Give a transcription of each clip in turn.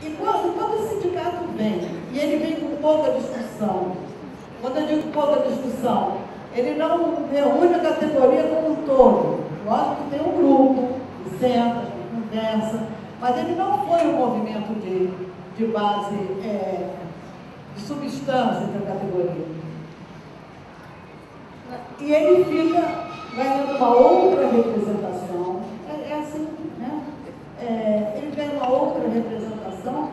E quando o sindicato vem, e ele vem com pouca discussão, quando eu digo pouca discussão, ele não reúne a categoria como um todo. Lógico que tem um grupo, que senta, que conversa, mas ele não foi um movimento de base, de substância entre a categoria. E ele fica ganhando uma outra representação, assim, né? Ele ganha uma outra representação,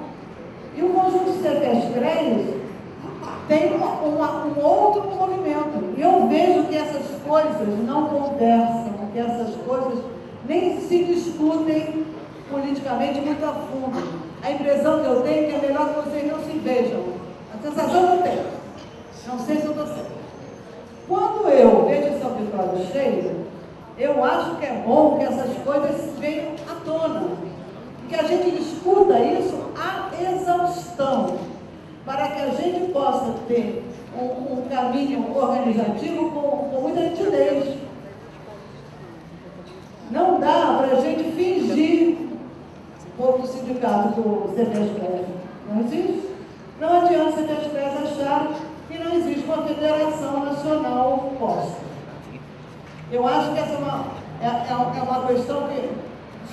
e o conjunto de CETES-CREAs tem um outro movimento. E eu vejo que essas coisas não conversam, que essas coisas nem se discutem politicamente muito a fundo. A impressão que eu tenho é que é melhor que vocês não se vejam. A sensação que eu tenho. Não sei se eu estou certa. Quando eu vejo esse auditório cheio, eu acho que é bom que essas coisas venham à tona. Que a gente discuta isso à exaustão, para que a gente possa ter um caminho organizativo com muita nitidez. Não dá para a gente fingir como o sindicato do CETES-CREAs. Não existe. Não adianta o CETES-CREAs achar que não existe uma federação nacional posta. Eu acho que essa é uma questão que,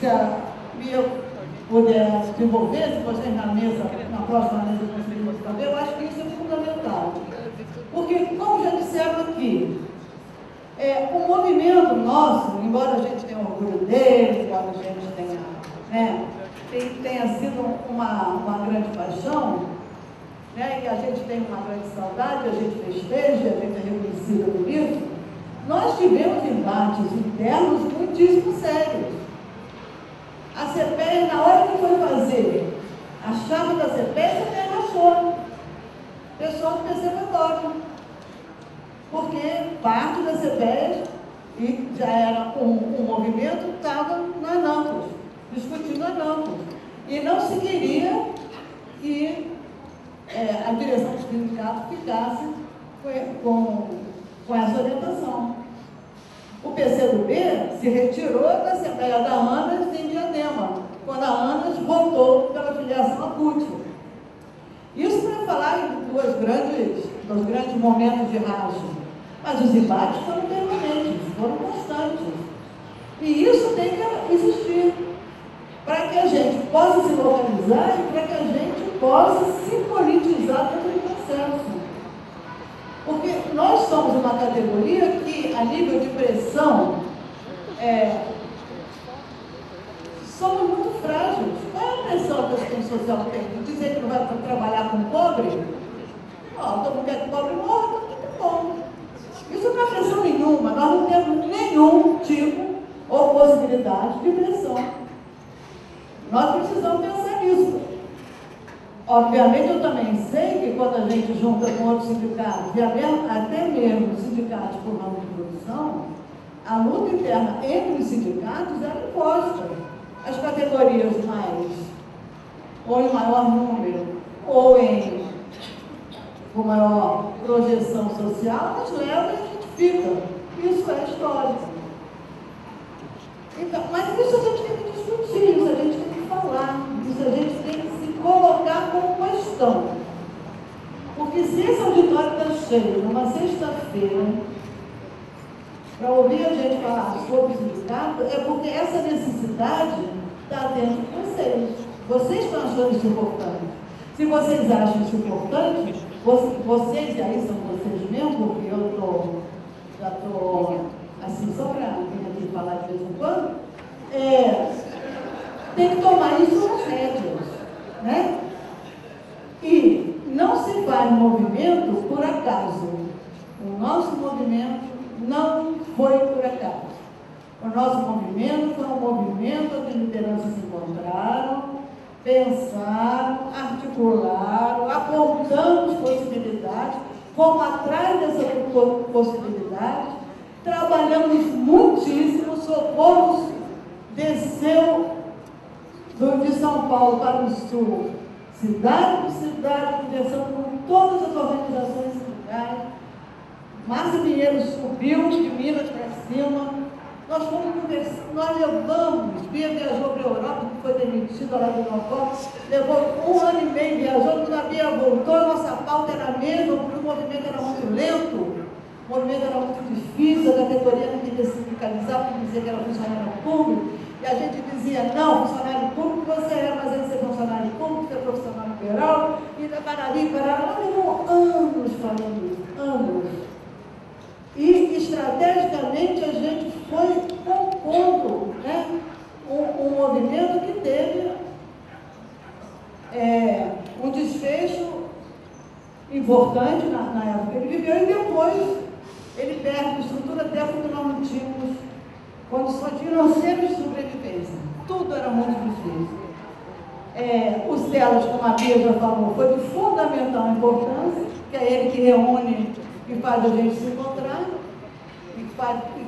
se a Bia puder desenvolver, se vocês na próxima mesa conseguirem saber, eu acho que isso é fundamental. Porque, como já disseram aqui, o movimento nosso, embora a gente tenha orgulho dele, embora a gente tenha sido uma grande paixão, né, e a gente tem uma grande saudade, a gente festeja, a gente é reconhecido por isso, nós tivemos embates internos muitíssimo sérios. A CEPES, na hora que foi fazer a chave da CEPES, a CEPES rachou. O pessoal do PC foi embora. Porque parte da CEPES, e já era um movimento, estava na ANAMPOS, discutindo a ANAMPOS. E não se queria que a direção do sindicato ficasse com essa orientação. O PCdoB se retirou da Assembleia da ANAS em Diadema, quando a ANAS votou pela filiação à CUT. Isso para falar em dois grandes momentos de racha. Mas os embates foram permanentes, foram constantes. E isso tem que existir, para que a gente possa se localizar e para que a gente possa se politizar dentro do processo. Porque nós somos uma categoria que, a nível de pressão, somos muito frágeis. Qual é a pressão que a assistência social tem? Dizer que não vai trabalhar com pobre? Todo mundo quer que o pobre morra, então muito bom. Isso não é pressão nenhuma, nós não temos nenhum tipo ou possibilidade de pressão. Nós precisamos pensar nisso. Obviamente, eu também sei que quando a gente junta com outros sindicatos, e até mesmo sindicatos por ramo de produção, a luta interna entre os sindicatos é imposta. As categorias ou em maior número, ou com maior projeção social, elas levam e a gente fica. Isso é histórico. Então, mas isso a gente tem que discutir, isso a gente tem que falar, isso a gente tem que se colocar como questão. Porque se esse auditório está cheio numa sexta-feira, para ouvir a gente falar sobre o sindicato, é porque essa necessidade está dentro de vocês. Vocês estão achando isso importante. Se vocês acham isso importante, vocês, e aí são vocês mesmo, porque eu já estou assim, só para vir aqui falar de vez em quando, tem que tomar isso nas rédeas, né? E não se faz movimento por acaso. O nosso movimento não foi por acaso. O nosso movimento foi um movimento onde lideranças se encontraram, pensaram, articularam, apontamos possibilidades, fomos atrás dessas possibilidades, trabalhamos muitíssimo, Socorro desceu de São Paulo para o Sul, cidade por cidade, conversando com todas as organizações sindicais. Márcia Pinheiro subiu de Minas para cima, nós fomos conversando, nós levamos, Bia viajou para a Europa, foi demitida lá do Nocó, levou 1 ano e meio, viajou, quando a Bia voltou, a nossa pauta era a mesma, porque o movimento era muito lento, o movimento era muito difícil, a categoria não queria sindicalizar, porque dizia que era funcionário público, e a gente dizia, não, funcionário público você é, mas antes de ser funcionário público, você é profissional liberal, e parari, nós levamos anos falando isso, anos. E, estrategicamente, a gente foi compondo, né, um movimento que teve um desfecho importante na época que ele viveu, e depois ele perde a estrutura até porque nós não tínhamos condições financeiras de sobrevivência. Tudo era muito difícil. Os CELAS, como a Bia já falou, foi de fundamental importância, que é ele que reúne e faz a gente se encontrar, e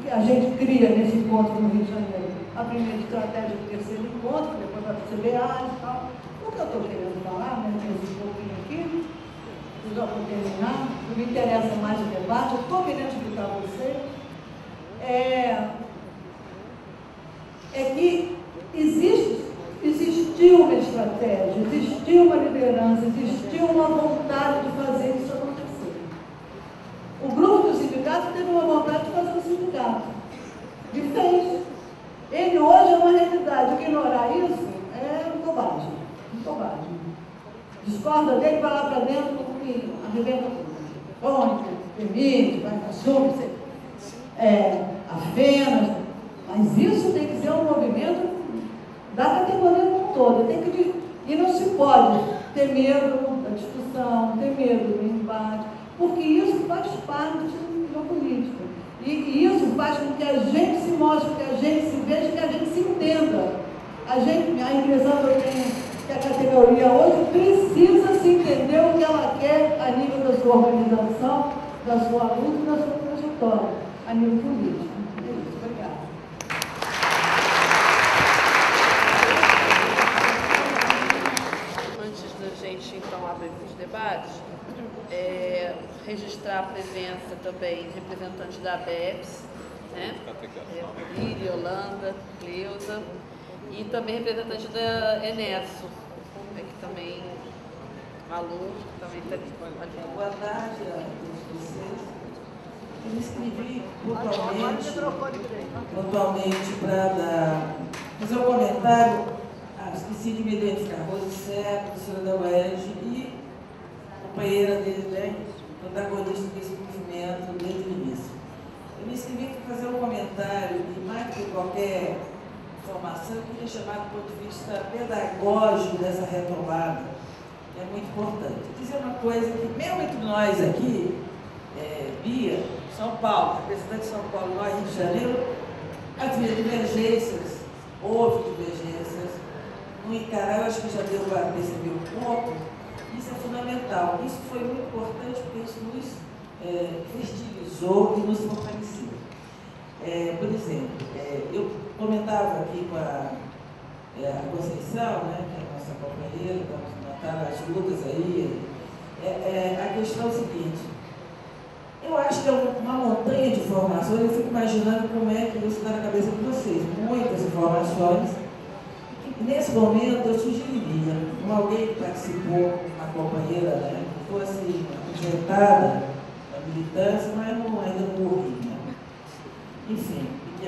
que a gente cria nesse encontro no Rio de Janeiro a primeira estratégia do terceiro encontro, que depois vai para o CBA e tal. O que eu estou querendo falar, né, nesse pouquinho aqui, já vou terminar, não me interessa mais o debate, eu estou querendo explicar a você, que existiu uma estratégia, existiu uma liderança, existiu uma vontade de fazer isso acontecer. O grupo do sindicato teve uma vontade de fazer um sindicato. E fez. Ele hoje é uma realidade. Ignorar isso é bobagem. Bobagem. Discorda dele, vai lá para dentro e arrebenta tudo. Onde? Permite, vai para sul, apenas. Mas isso tem que ser um movimento da categoria como toda. E não se pode ter medo da discussão, ter medo do embate, porque isso faz parte do jogo político. E isso faz com que a gente se mostre, que a gente se veja, que a gente se entenda. A impressão que eu tenho que a categoria hoje precisa se entender o que ela quer a nível da sua organização, da sua luta e da sua trajetória, a nível político. É isso, obrigada. Antes da gente, então, abrir os debates, registrar a presença também de representantes da ABEPS, né? Lília, Yolanda, Cleusa, e também representante da Enesso, que também, Malu, que também está aqui. Boa tarde a todos vocês. Eu me inscrevi pontualmente para fazer um comentário. Esqueci de me identificar. Rosé, professora da UERJ e companheira dele, né? Protagonista desse movimento desde o início. Eu me inscrevi para fazer um comentário e, mais do que qualquer informação, eu queria chamar do ponto de vista pedagógico dessa retomada, que é muito importante. Dizer uma coisa que, mesmo entre nós aqui, Bia, São Paulo, representante de São Paulo, nós, Rio de Janeiro, havia divergências, houve divergências. No encarar, eu acho que já deu para perceber um pouco. Isso é fundamental. Isso foi muito importante porque isso nos fertilizou e nos fortaleceu. Por exemplo, eu comentava aqui com a Conceição, né, que é a nossa companheira, vamos comentar as lutas aí. A questão é o seguinte: eu acho que é uma montanha de informações. Eu fico imaginando como é que isso está na cabeça de vocês. Muitas informações. Nesse momento, eu sugeriria alguém que participou, uma companheira, né, que fosse apresentada na militância, mas ainda não morri, né? Enfim, porque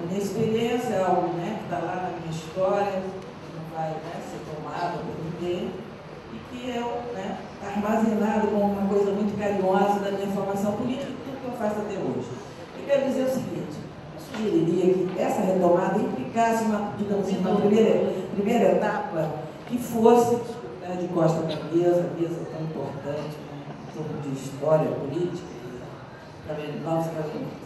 minha experiência é algo, né, que está lá na minha história, que não vai, né, ser tomado por ninguém, e que está armazenado como uma coisa muito carinhosa da minha formação política e tudo que eu faço até hoje. Eu quero dizer o seguinte: sugeriria que essa retomada implicasse uma primeira etapa que fosse, né, de costa da mesa tão importante, né, em torno de história política, também novos caminhos,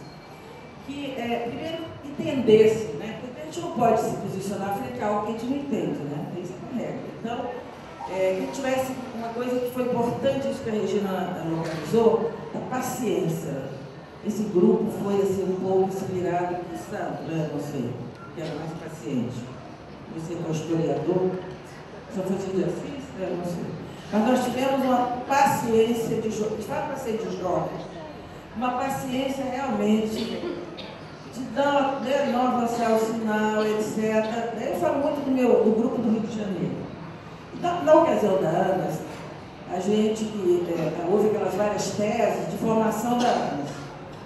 que primeiro entendesse, né, porque a gente não pode se posicionar frente a algo que a gente não entende, né, tem que ser uma regra. Então, que tivesse uma coisa que foi importante, isso que a Regina localizou, a paciência. Esse grupo foi assim, um pouco inspirado em Santo, né? Você, que era mais paciente. Você, que é um historiador, só foi de exercício, né? Não sei. Mas nós tivemos uma paciência de jovens, para ser de jovens, uma paciência realmente de dar, né, não avançar o sinal, etc. falo muito do grupo do Rio de Janeiro. Na ocasião da ANAS, a gente, houve aquelas várias teses de formação da ANAS.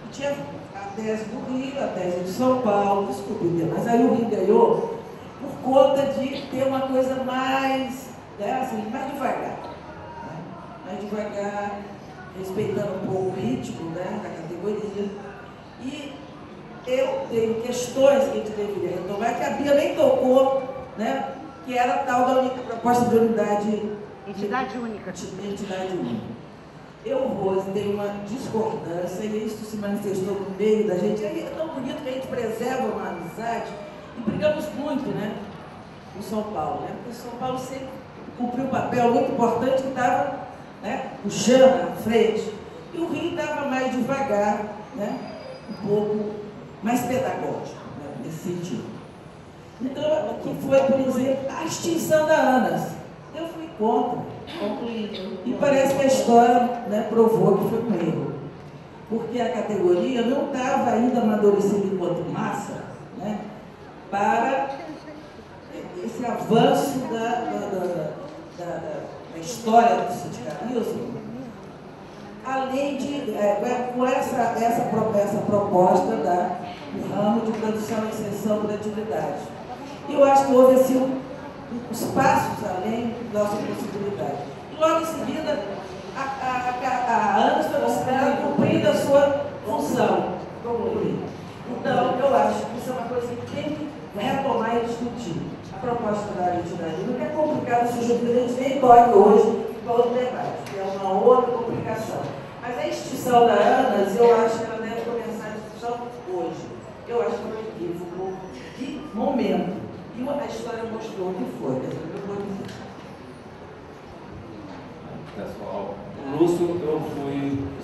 E tinha a tese do Rio, a tese de São Paulo, desculpe, mas aí o Rio ganhou por conta de ter uma coisa mais, assim, mais devagar. Mais devagar, respeitando um pouco o ritmo, da categoria. E eu tenho questões que a gente deveria retomar, que a Bia nem tocou, que era a tal da proposta de entidade única. Eu, Rose, tenho uma discordância, e isso se manifestou no meio da gente. É tão bonito que a gente preserva uma amizade, e brigamos muito, com São Paulo, porque São Paulo sempre cumpriu um papel muito importante, que estava puxando à frente, e o Rio estava mais devagar, um pouco mais pedagógico, nesse sentido. Então, que foi, por exemplo, a extinção da ANAS. Eu fui contra. E parece que a história provou que foi um erro. Porque a categoria não estava ainda amadurecida enquanto massa, para esse avanço da história do sindicalismo, além de, com essa proposta do ramo de produção e extensão da atividade. Eu acho que houve assim, uns passos além da nossa possibilidade. E logo em seguida, a ANAS foi considerada cumprida a sua função. Então, eu acho que isso é uma coisa que tem que retomar e discutir. A proposta da entidade única é complicada, se a gente nem toque hoje para outro debate, que é uma outra complicação. Mas a extinção da ANAS, eu acho que ela deve começar a discussão hoje. Eu acho que é um equívoco de momento. E a história mostrou que foi. Pessoal, Lúcio,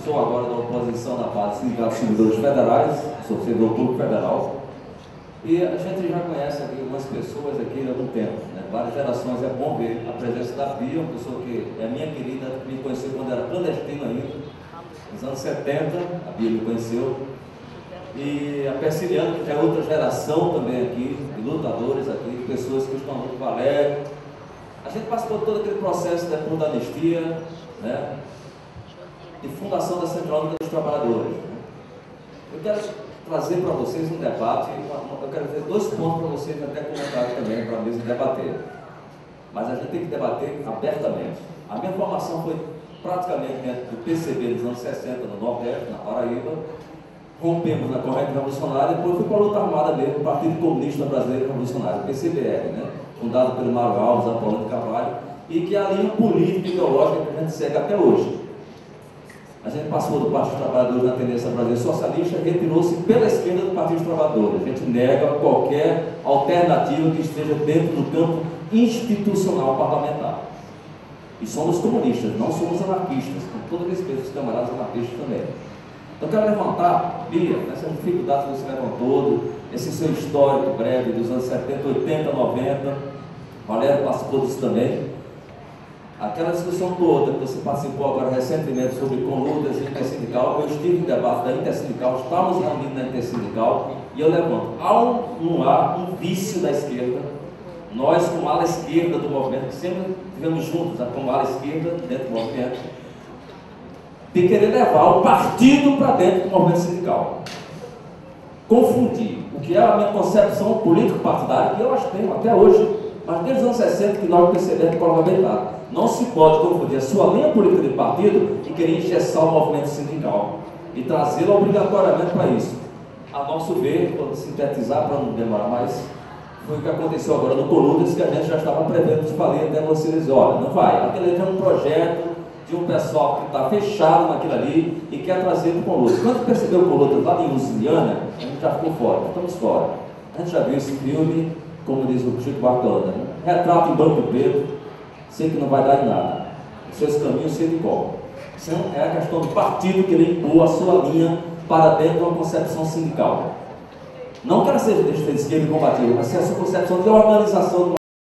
sou agora da oposição da parte sindical dos servidores federais, sou servidor público federal, e a gente já conhece aqui algumas pessoas aqui há algum tempo, várias gerações. É bom ver a presença da Bia, uma pessoa que é minha querida, me conheceu quando era clandestina ainda, nos anos 70, a Bia me conheceu, e a Persiliano, que é outra geração também aqui, de lutadores aqui, de pessoas que estão no Valério. A gente participou de todo aquele processo depois da anistia, de fundação da Central Única dos Trabalhadores. Eu quero trazer para vocês um debate, eu quero ver 2 pontos para vocês até comentarem também, para a mesa debater. Mas a gente tem que debater abertamente. A minha formação foi praticamente dentro do PCB dos anos 60, no Nordeste, na Paraíba. Rompemos na corrente revolucionária, depois fui para a luta armada mesmo, o Partido Comunista Brasileiro Revolucionário, o PCBR, fundado pelo Mário Alves, Apolônio de Carvalho, e que é a linha política e ideológica que a gente segue até hoje. A gente passou do Partido dos Trabalhadores na tendência brasileira socialista e retirou-se pela esquerda do Partido dos Trabalhadores. A gente nega qualquer alternativa que esteja dentro do campo institucional parlamentar. E somos comunistas, não somos anarquistas, com todo respeito aos camaradas anarquistas também. Então, eu quero levantar, Bia, nessas dificuldades que você levantou, esse seu histórico breve dos anos 70, 80, 90, Valério participou disso também. Aquela discussão toda que você participou agora recentemente sobre conlutas intersindical, eu estive em debate da intersindical, estávamos reunidos na intersindical, e eu levanto, há um vício da esquerda, nós como ala esquerda do movimento, que sempre estivemos juntos, como ala esquerda dentro do movimento, de querer levar o partido para dentro do movimento sindical. Confundir o que é a minha concepção político-partidária, que eu acho que tenho até hoje, mas desde os anos 60 que nós percebemos provavelmente nada. Não se pode confundir a sua linha política de partido e querer engessar o movimento sindical e trazê-lo obrigatoriamente para isso. A nosso ver, para sintetizar, para não demorar mais, foi o que aconteceu agora no Coludas, que a gente já estava prevendo de fazer, até você dizer, olha, não vai, aquele é um projeto de um pessoal que está fechado naquilo ali e quer trazer para o Coludas. Quando percebeu o Coludas lá em Usiliana, a gente já ficou fora, estamos fora. A gente já viu esse filme, como diz o Chico Bartolda, retrato em branco e preto, sei que não vai dar em nada. Os seus caminhos se decolam. Isso é a questão do partido que ele impôs a sua linha para dentro de uma concepção sindical. Não que ela seja de esquerda e combativa, mas é a sua concepção de organização do